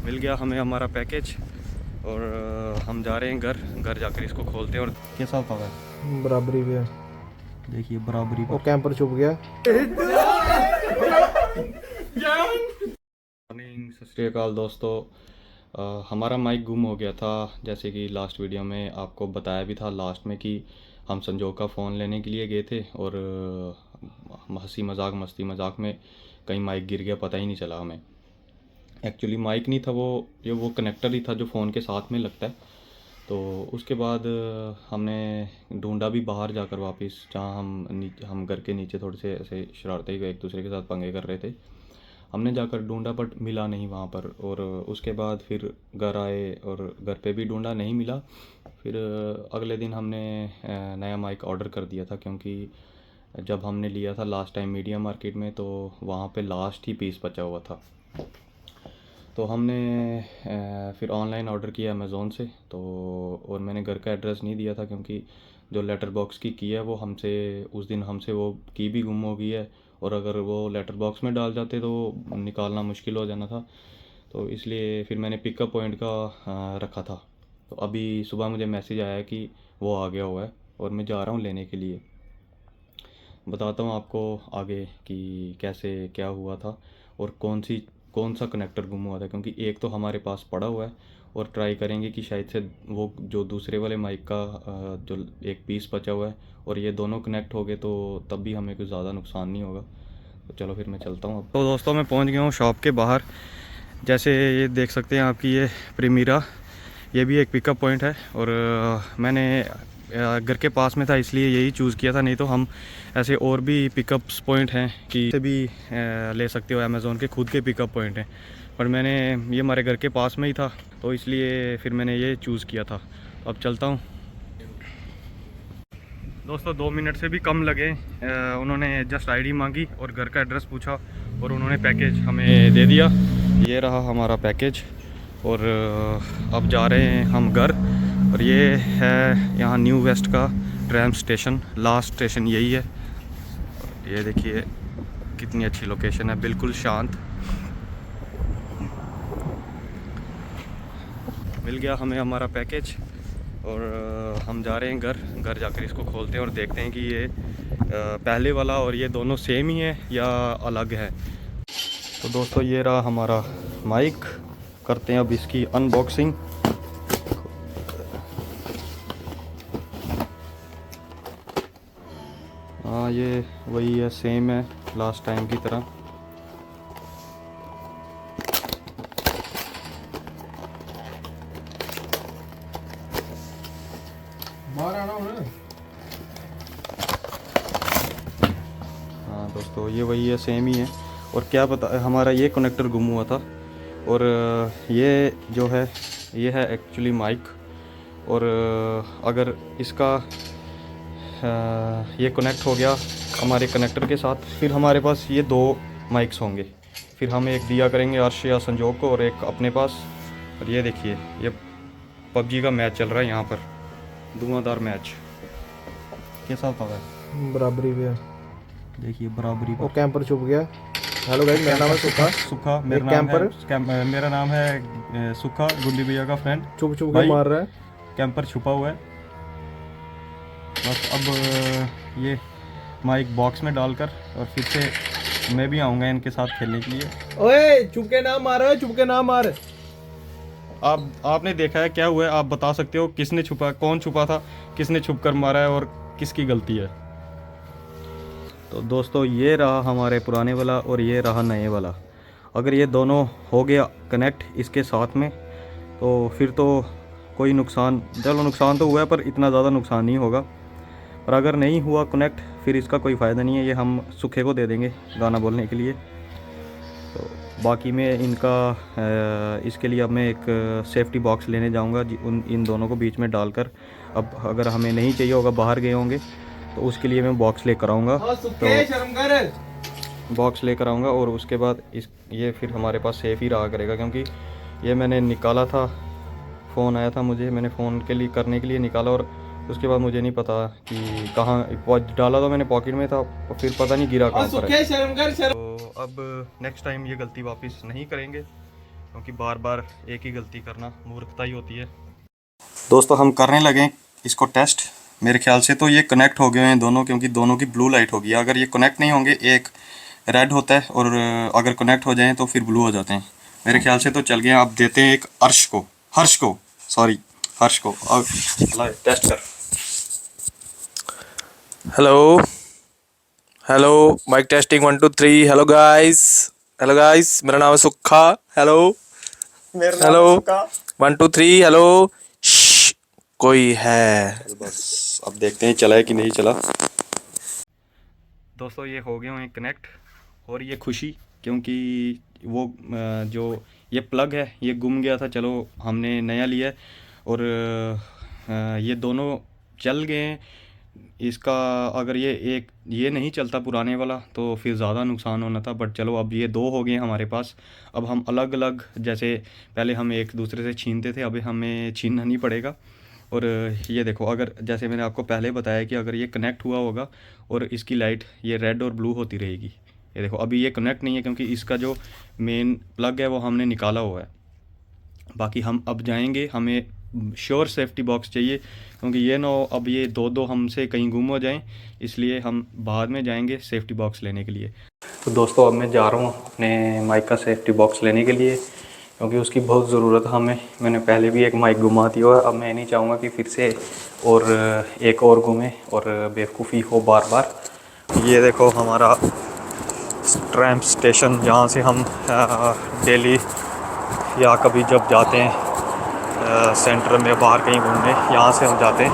मिल गया हमें हमारा पैकेज और हम जा रहे हैं घर जाकर इसको खोलते हैं। और कैसा होता है बराबरी भी है, देखिए बराबरी वो कैंपर छुप गया। मॉर्निंग, सत श्री अकाल दोस्तों। हमारा माइक गुम हो गया था, जैसे कि लास्ट वीडियो में आपको बताया भी था लास्ट में कि हम संजोग का फ़ोन लेने के लिए गए थे और हंसी मजाक मस्ती मजाक में कहीं माइक गिर गया, पता ही नहीं चला हमें। एक्चुअली माइक नहीं था वो कनेक्टर ही था जो फ़ोन के साथ में लगता है। तो उसके बाद हमने ढूंढा भी बाहर जाकर वापस, जहाँ हम घर के नीचे थोड़े से ऐसे शरारतें एक दूसरे के साथ पंगे कर रहे थे। हमने जाकर ढूंढा बट मिला नहीं वहाँ पर। और उसके बाद फिर घर आए और घर पे भी ढूंढा, नहीं मिला। फिर अगले दिन हमने नया माइक ऑर्डर कर दिया था, क्योंकि जब हमने लिया था लास्ट टाइम मीडिया मार्केट में तो वहाँ पे लास्ट ही पीस बचा हुआ था। तो हमने फिर ऑनलाइन ऑर्डर किया अमेज़ोन से। तो और मैंने घर का एड्रेस नहीं दिया था, क्योंकि जो लेटर बॉक्स की है वो हमसे उस दिन हमसे वो की भी गुम हो गई है, और अगर वो लेटर बॉक्स में डाल जाते तो निकालना मुश्किल हो जाना था। तो इसलिए फिर मैंने पिकअप पॉइंट का रखा था। तो अभी सुबह मुझे मैसेज आया कि वो आ गया हुआ है और मैं जा रहा हूँ लेने के लिए। बताता हूँ आपको आगे कि कैसे क्या हुआ था और कौन सा कनेक्टर गुम हुआ था, क्योंकि एक तो हमारे पास पड़ा हुआ है और ट्राई करेंगे कि शायद से वो जो दूसरे वाले माइक का जो एक पीस बचा हुआ है और ये दोनों कनेक्ट हो गए तो तब भी हमें कुछ ज़्यादा नुकसान नहीं होगा। तो चलो फिर मैं चलता हूँ अब। तो दोस्तों मैं पहुँच गया हूँ शॉप के बाहर। जैसे ये देख सकते हैं आपकी ये प्रीमिरा, ये भी एक पिकअप पॉइंट है। और मैंने घर के पास में था इसलिए यही चूज़ किया था, नहीं तो हम ऐसे और भी पिकअप्स पॉइंट हैं कि से भी ले सकते हो, अमेज़ोन के खुद के पिकअप पॉइंट हैं। पर मैंने ये हमारे घर के पास में ही था तो इसलिए फिर मैंने ये चूज़ किया था। अब चलता हूँ दोस्तों। 2 मिनट से भी कम लगे। उन्होंने जस्ट आईडी मांगी और घर का एड्रेस पूछा और उन्होंने पैकेज हमें दे दिया। ये रहा हमारा पैकेज और अब जा रहे हैं हम घर। और ये है यहाँ न्यू वेस्ट का ट्रैम स्टेशन, लास्ट स्टेशन यही है। ये देखिए कितनी अच्छी लोकेशन है, बिल्कुल शांत। मिल गया हमें हमारा पैकेज और हम जा रहे हैं घर जाकर इसको खोलते हैं और देखते हैं कि ये पहले वाला और ये दोनों सेम ही है या अलग है। तो दोस्तों ये रहा हमारा माइक, करते हैं अब इसकी अनबॉक्सिंग। हाँ ये वही है, सेम है लास्ट टाइम की तरह। बाहर आना होना। हाँ दोस्तों ये वही है, सेम ही है। और क्या पता, हमारा ये कनेक्टर गुम हुआ था और ये जो है ये है एक्चुअली माइक। और अगर इसका ये कनेक्ट हो गया हमारे कनेक्टर के साथ, फिर हमारे पास ये 2 माइक्स होंगे। फिर हम एक दिया करेंगे अर्श या संजोग को और एक अपने पास। और ये देखिए ये पबजी का मैच चल रहा है यहाँ पर, धुआंधार मैच। कैसा होता है बराबरी भी है, देखिए बराबरी वो कैंपर छुप गया। हेलो गाइस, मेरा नाम है सुखा। सुखा एक कैंपर मेरा नाम है सुखा, गुल्ली भैया का फ्रेंड। छुप के भाई मार रहा है। कैंपर छुपा हुआ है। बस अब ये माइक बॉक्स में डालकर और फिर से मैं भी आऊँगा इनके साथ खेलने के लिए। ओए छुप के ना मार, छुप के ना मार। आपने देखा है क्या हुआ है? आप बता सकते हो किसने छुपा, कौन छुपा था, किसने छुप कर मारा है और किसकी गलती है? तो दोस्तों ये रहा हमारे पुराने वाला और ये रहा नए वाला। अगर ये दोनों हो गया कनेक्ट इसके साथ में तो फिर तो कोई नुकसान, चलो नुकसान तो हुआ है पर इतना ज़्यादा नुकसान नहीं होगा। और अगर नहीं हुआ कनेक्ट फिर इसका कोई फ़ायदा नहीं है, ये हम सुखे को दे देंगे गाना बोलने के लिए। तो बाकी में इनका इसके लिए अब मैं एक सेफ्टी बॉक्स लेने जाऊंगा इन दोनों को बीच में डालकर। अब अगर हमें नहीं चाहिए होगा, बाहर गए होंगे, तो उसके लिए मैं बॉक्स लेकर आऊँगा। तो बॉक्स लेकर आऊँगा और उसके बाद ये फिर हमारे पास सेफ़ ही रहा करेगा, क्योंकि ये मैंने निकाला था, फ़ोन आया था मुझे, मैंने फ़ोन के लिए करने के लिए निकाला और उसके बाद मुझे नहीं पता कि कहाँ डाला, तो मैंने पॉकेट में था, फिर पता नहीं गिरा कहाँ पर है। तो अब नेक्स्ट टाइम ये गलती वापस नहीं करेंगे क्योंकि बार बार एक ही गलती करना मूर्खता ही होती है। दोस्तों हम करने लगे इसको टेस्ट। मेरे ख्याल से तो ये कनेक्ट हो गए हैं दोनों, क्योंकि दोनों की ब्लू लाइट होगी। अगर ये कनेक्ट नहीं होंगे, एक रेड होता है और अगर कनेक्ट हो जाएं तो फिर ब्लू हो जाते हैं। मेरे ख्याल से तो चल गए। आप देते हैं एक हर्ष को अब टेस्ट कर। Hello hello, mic testing 1 2 3। Hello guys, मेरा नाम है सुक्खा। हेलो मेरा नाम हेलो है सुक्का। 1 2 3। हेलो, कोई है? बस अब देखते हैं चला है कि नहीं चला। दोस्तों ये हो गए हैं कनेक्ट, और ये खुशी क्योंकि वो जो ये प्लग है ये गुम गया था। चलो हमने नया लिया है, और ये दोनों चल गए हैं। इसका अगर ये नहीं चलता पुराने वाला तो फिर ज़्यादा नुकसान होना था। बट चलो अब ये दो हो गए हैं हमारे पास। अब हम अलग अलग, जैसे पहले हम एक दूसरे से छीनते थे, अभी हमें छीनना नहीं पड़ेगा। और ये देखो, अगर जैसे मैंने आपको पहले बताया कि अगर ये कनेक्ट हुआ होगा और इसकी लाइट ये रेड और ब्लू होती रहेगी। ये देखो अभी ये कनेक्ट नहीं है क्योंकि इसका जो मेन प्लग है वो हमने निकाला हुआ है। बाकी हम अब जाएंगे, हमें श्योर सेफ्टी बॉक्स चाहिए, क्योंकि ये ना हो अब ये दो दो हमसे कहीं गुम हो जाएं। इसलिए हम बाद में जाएंगे सेफ्टी बॉक्स लेने के लिए। तो दोस्तों अब मैं जा रहा हूँ अपने माइक का सेफ्टी बॉक्स लेने के लिए, क्योंकि उसकी बहुत ज़रूरत है हमें। मैंने पहले भी एक माइक घुमा दिया हुआ है, अब मैं नहीं चाहूँगा कि फिर से और एक और घूमे और बेवकूफ़ी हो बार बार। ये देखो हमारा ट्रैम स्टेशन, जहाँ से हम डेली या कभी जब जाते हैं सेंटर में बाहर कहीं घूमने, यहाँ से हम जाते हैं।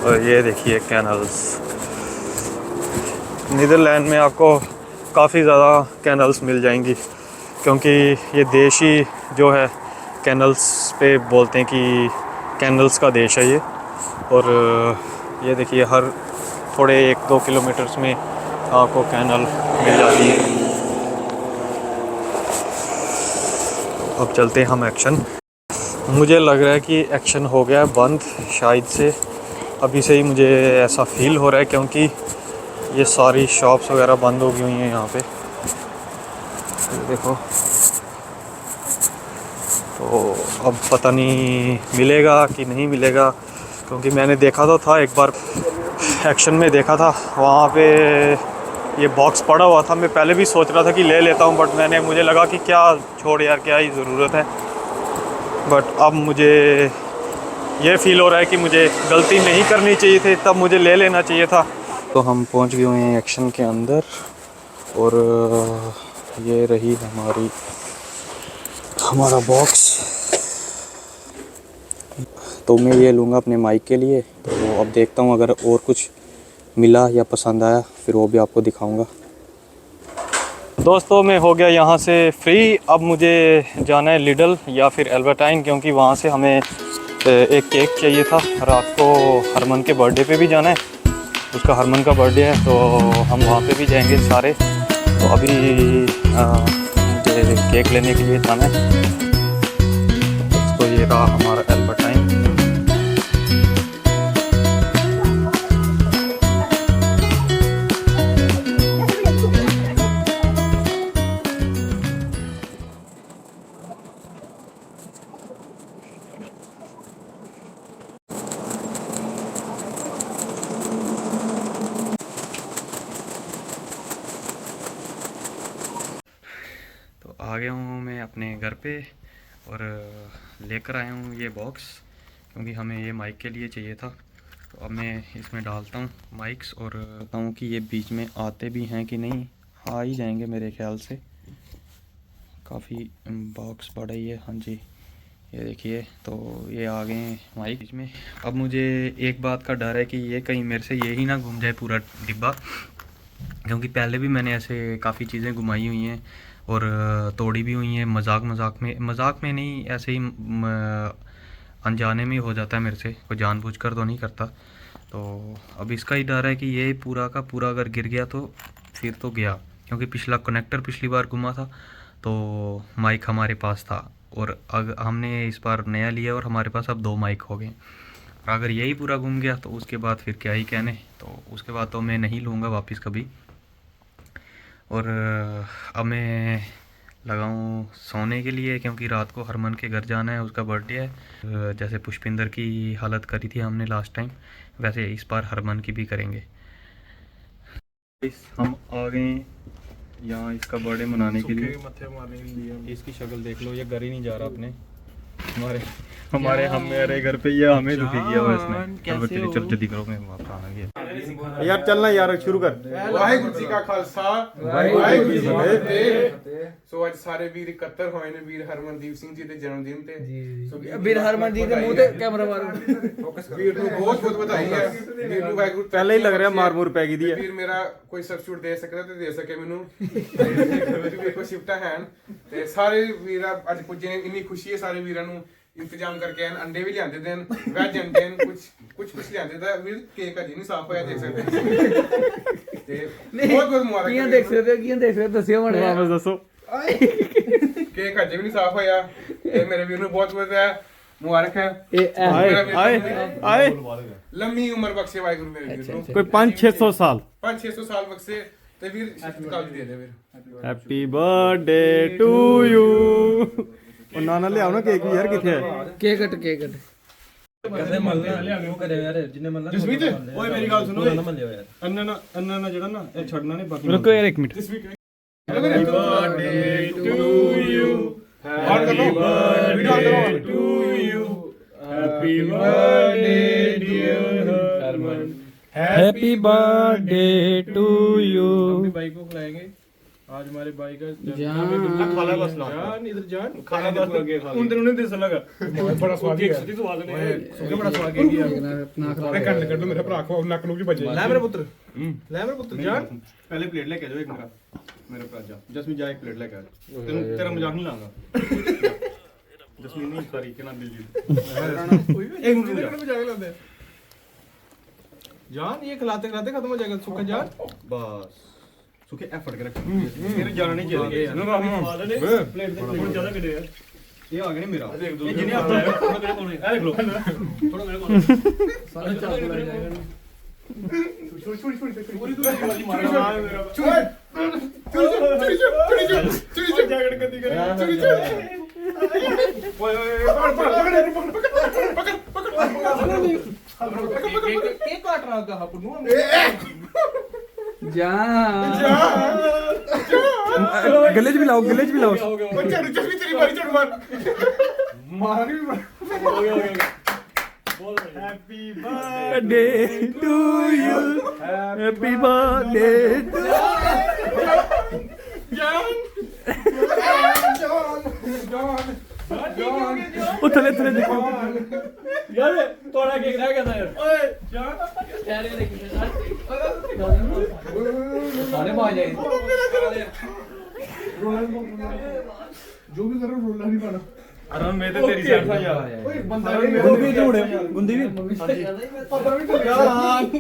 और ये देखिए कैनल्स। नीदरलैंड में आपको काफ़ी ज़्यादा कैनल्स मिल जाएंगी, क्योंकि ये देश ही जो है कैनल्स पे बोलते हैं कि कैनल्स का देश है ये। और ये देखिए हर थोड़े 1-2 किलोमीटर्स में आपको कैनल मिल जाती है। अब चलते हैं हम एक्शन। मुझे लग रहा है कि एक्शन हो गया बंद शायद से, अभी से ही मुझे ऐसा फील हो रहा है, क्योंकि ये सारी शॉप्स वगैरह बंद हो गई हुई हैं यहाँ पे। देखो तो अब पता नहीं मिलेगा कि नहीं मिलेगा, क्योंकि मैंने देखा तो था एक बार एक्शन में देखा था, वहाँ पे ये बॉक्स पड़ा हुआ था। मैं पहले भी सोच रहा था कि ले लेता हूँ, बट मुझे लगा कि क्या छोड़ यार, क्या ही ज़रूरत है। बट अब मुझे ये फील हो रहा है कि मुझे गलती नहीं करनी चाहिए थी, तब मुझे ले लेना चाहिए था। तो हम पहुँच गए हैं एक्शन के अंदर, और ये रही हमारा बॉक्स। तो मैं ये लूँगा अपने माइक के लिए। तो अब देखता हूँ अगर और कुछ मिला या पसंद आया फिर वो भी आपको दिखाऊंगा। दोस्तों मैं हो गया यहाँ से फ्री। अब मुझे जाना है लिडल या फिर एल्बर्टाइन, क्योंकि वहाँ से हमें एक केक चाहिए था। रात को हरमन के बर्थडे पे भी जाना है, उसका हरमन का बर्थडे है, तो हम वहाँ पे भी जाएंगे सारे। तो अभी मुझे केक लेने के लिए जाना है। तो ये रहा हमारा एल्बर्टाइन। तो आ गया हूँ मैं अपने घर पे, और लेकर आया हूँ ये बॉक्स, क्योंकि हमें ये माइक के लिए चाहिए था। तो अब मैं इसमें डालता हूँ माइक्स, और बताता हूँ कि ये बीच में आते भी हैं कि नहीं। आ ही जाएंगे मेरे ख्याल से, काफ़ी बॉक्स बड़ा ही है। हाँ जी, ये देखिए, तो ये आ गए हैं माइक बीच में। अब मुझे एक बात का डर है कि ये कहीं मेरे से ये ही ना घूम जाए पूरा डिब्बा, क्योंकि पहले भी मैंने ऐसे काफ़ी चीज़ें घुमाई हुई हैं और तोड़ी भी हुई हैं। मजाक में नहीं, ऐसे ही अनजाने में हो जाता है मेरे से, कोई जानबूझकर तो नहीं करता। तो अब इसका ही डर है कि ये पूरा का पूरा अगर गिर गया तो फिर तो गया, क्योंकि पिछला कनेक्टर पिछली बार घुमा था तो माइक हमारे पास था, और हमने इस बार नया लिया और हमारे पास अब 2 माइक हो गए। अगर यही पूरा घूम गया तो उसके बाद फिर क्या ही कहने। तो उसके बाद तो मैं नहीं लूँगा वापस कभी। और अब मैं लगा हूँ सोने के लिए, क्योंकि रात को हरमन के घर जाना है, उसका बर्थडे है। जैसे पुष्पिंदर की हालत करी थी हमने लास्ट टाइम, वैसे इस बार हरमन की भी करेंगे। हम आ गए यहाँ इसका बर्थडे मनाने के लिए। इसकी शक्ल देख लो, ये घर ही नहीं जा रहा अपने। हमारे हमारे हमारे घर पे ये हमें दुखी किया हुआ इसने। चल जल्दी करो, मैं वापस आना है यार, चलना यार, शुरू कर। ਵਾਹਿਗੁਰੂ ਜੀ ਕਾ ਖਾਲਸਾ ਵਾਹਿਗੁਰੂ ਜੀ ਕੀ ਫਤਿਹ। ਸੋ ਅੱਜ ਸਾਰੇ ਵੀਰ ਇਕੱਤਰ ਹੋਏ ਨੇ ਵੀਰ ਹਰਮਨਦੀਪ ਸਿੰਘ ਜੀ ਦੇ ਜਨਮ ਦਿਨ ਤੇ। ਸੋ ਵੀਰ ਹਰਮਨਦੀਪ ਦੇ ਮੂੰਹ ਤੇ ਕੈਮਰਾ ਮਾਰੋ। ਵੀਰ ਨੂੰ ਬਹੁਤ ਬਹੁਤ ਵਧਾਈ ਹੈ। ਵੀਰ ਨੂੰ ਵਾਹਿਗੁਰੂ ਪਹਿਲਾਂ ਹੀ ਲੱਗ ਰਿਹਾ ਮਾਰ ਮੂਰ ਪੈ ਗਈ ਦੀ ਹੈ। ਵੀਰ ਮੇਰਾ ਕੋਈ ਸਬਸਟੀਟਿਊਟ ਦੇ ਸਕਦਾ ਤੇ ਦੇ ਸਕੇ ਮੈਨੂੰ। ਵੀਰ ਕੋ ਸ਼ਿਫਟਾ ਹੈ ਤੇ ਸਾਰੇ ਵੀਰ ਅੱਜ ਪੁੱਜੇ ਨੇ, ਇੰਨੀ ਖੁਸ਼ੀ ਹੈ ਸਾਰੇ ਵੀਰਾਂ ਨੂੰ। ਇੰਤਜ਼ਾਮ ਕਰਕੇ ਆਏ, ਅੰਡੇ ਵੀ ਲਿਆਂਦੇ ਦੇਣ, ਵੈਜ ਅੰਡੇ ਕੁਝ ਲਿਆਂਦੇ ਦਾ। ਵੀਰ ਕੇਕ ਅਜੇ ਨਹੀਂ ਸਾਫ਼ ਹੋਇਆ, ਦੇਖ ਸਕਦੇ ਤੇ ਬਹੁਤ ਬਹੁਤ ਮੁਬਾਰਕ। ਕੀ ਦੇਖ ਸਕਦੇ ਦੱਸਿਓ ਮੜੇ ਵਾਪਸ ਦੱਸੋ। ਕੇਕ ਅਜੇ ਵੀ ਨਹੀਂ ਸਾਫ਼ ਹੋਇਆ ਤੇ ਮੇਰੇ ਵੀਰ ਨੂੰ ਬਹੁਤ ਬਹੁਤ ਮੁਬਾਰਕ ਹੈ। ਆਏ ਲੰਮੀ ਉਮਰ ਬਖਸ਼ੇ ਵਾਹਿਗੁਰੂ ਮੇਰੇ ਵੀਰ ਨੂੰ। ਕੋਈ 500-600 ਸਾਲ 500-600 ਸਾਲ ਬਖਸ਼ੇ ਤੇ ਵੀਰ ਕਾਲ ਦੇ ਦੇ ਵੀਰ। Happy birthday to you. ਉਹ ਨਾ ਲਿਆਓ ਨਾ ਕੇਕ ਵੀ ਯਾਰ, ਕਿੱਥੇ ਹੈ ਕੇਕ ਕੱਟ ਜਸਮੀਤ? ਓਏ ਮੇਰੀ ਗੱਲ ਸੁਣੋ, ਅੰਨਾ ਜਿਹੜਾ ਨਾ ਇਹ ਛੱਡਣਾ ਨਹੀਂ ਬਾਕੀ। ਰੁਕੋ ਯਾਰ 1 minute. Happy birthday to you, happy birthday to you, happy birthday dear Harman, happy birthday to you. भाई को खिलाएंगे आज हमारे भाई का जान खाला बस ना जान इधर जान खाना बस लगे खा उन दिनों दिस लगा बड़ा स्वाद है सच्ची स्वाद ने सुके बड़ा स्वाद है ना खराब मैं कर कर दो मेरा भरा को नक नुक बचे ले मेरे पुत्र जान पहले प्लेट लेके जाओ एक मेरा भरा जा। जसमीन जा एक प्लेट लेके आ, तेरा मजाक नहीं लाऊंगा। जसमीन नहीं सॉरी के ना दिल जीत। एक मिनट रुक जा। मजाक लाते जान ये खिलाते खिलाते खत्म हो जाएगा सुखा जान। बस सुखे एफर्ट के रख, मेरे जाना नहीं चाहिए। प्लेट दे बहुत ज्यादा कटे यार, ये आ गया नहीं मेरा। ये जिन्हें आप लाए थोड़ा मेरे कोने देख लो, थोड़ा मेरे कोने सारे चाप लग जाएगा। छोड़ पूरी दूर वाली मार छोड़ जैकेट गंदी करे छोड़ केक काट रहा था पुन्नू जान गले भी लाओ, गले भी लाओ। बच्चा रुक भी तेरी बारी चढ़ मार भी हो गया। Happy birthday to you, happy birthday to जान ओ थले थले देखो यार थोड़ा केक रह गया था यार। ओए जान सारे बाज जाए। जो भी कर रहा रोला नहीं पाना। अरे मैं तो तेरी साइड था यार। ओए बंदा गुंदी भी उड़े, गुंदी भी पता भी चल गया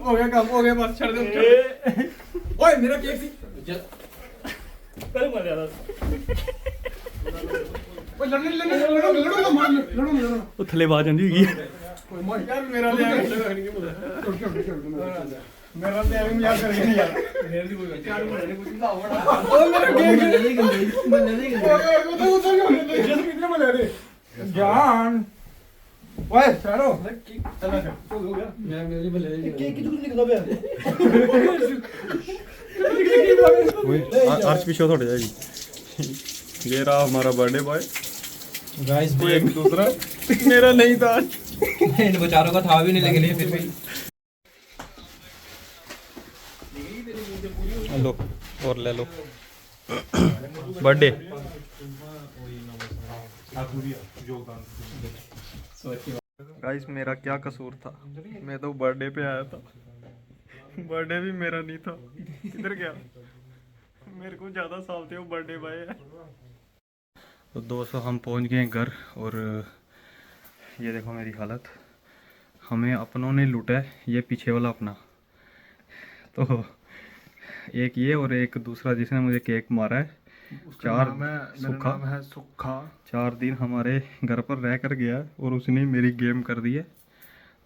हो गया काम हो गया बस छोड़ दे। ओए मेरा केक सी पहले मर जा रहा। ओए लड़ो ਉਹ ਥੱਲੇ ਆਵਾਜ਼ ਆਉਂਦੀ ਹੈਗੀ। यार मेरा ले मेरा ले अभी मजाक करेंगे नहीं यार मेरे भी कोई यार मेरे कुछ ना होगा ओ मेरा केक जैसे कितने मजा रे जान ओए चलो चलो हो गया मैं मेरी भले केक कितने निकला बे अर्श पीछे थोड़ा जाएगी। ये रहा हमारा बर्थडे बॉय। गाइस कोई एक दूसरा मेरा नहीं था। इन बेचारों का था भी नहीं, लेकिन ये फिर भी लो और ले लो बर्थडे। गाइस मेरा क्या कसूर था, मैं तो बर्थडे पे आया था, बर्थडे भी मेरा नहीं था। किधर गया, मेरे को ज़्यादा साल थे वो बर्थडे बॉय है। तो दोस्तों हम पहुंच गए घर और ये देखो मेरी हालत। हमें अपनों ने लूटा है, ये पीछे वाला अपना, तो एक ये और एक दूसरा जिसने मुझे केक मारा है। नाम है सुखा। 4 दिन हमारे घर पर रह कर गया और उसने मेरी गेम कर दी है।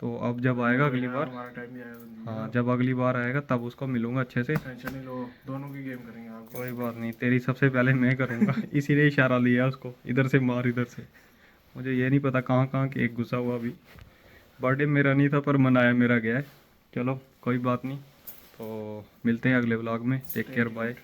तो अब जब आएगा अगली बार, हमारा टाइम भी आएगा। हाँ जब अगली बार आएगा तब उसको मिलूंगा अच्छे से। टेंशन नहीं लो, दोनों की गेम करेंगे आप। कोई बात नहीं, तेरी सबसे पहले मैं करूँगा। इसीलिए इशारा लिया उसको, इधर से मार इधर से। मुझे ये नहीं पता कहाँ कहाँ केक घुसा हुआ अभी। बर्थडे मेरा नहीं था पर मनाया मेरा गया है। चलो कोई बात नहीं, तो मिलते हैं अगले व्लॉग में। Take care, bye.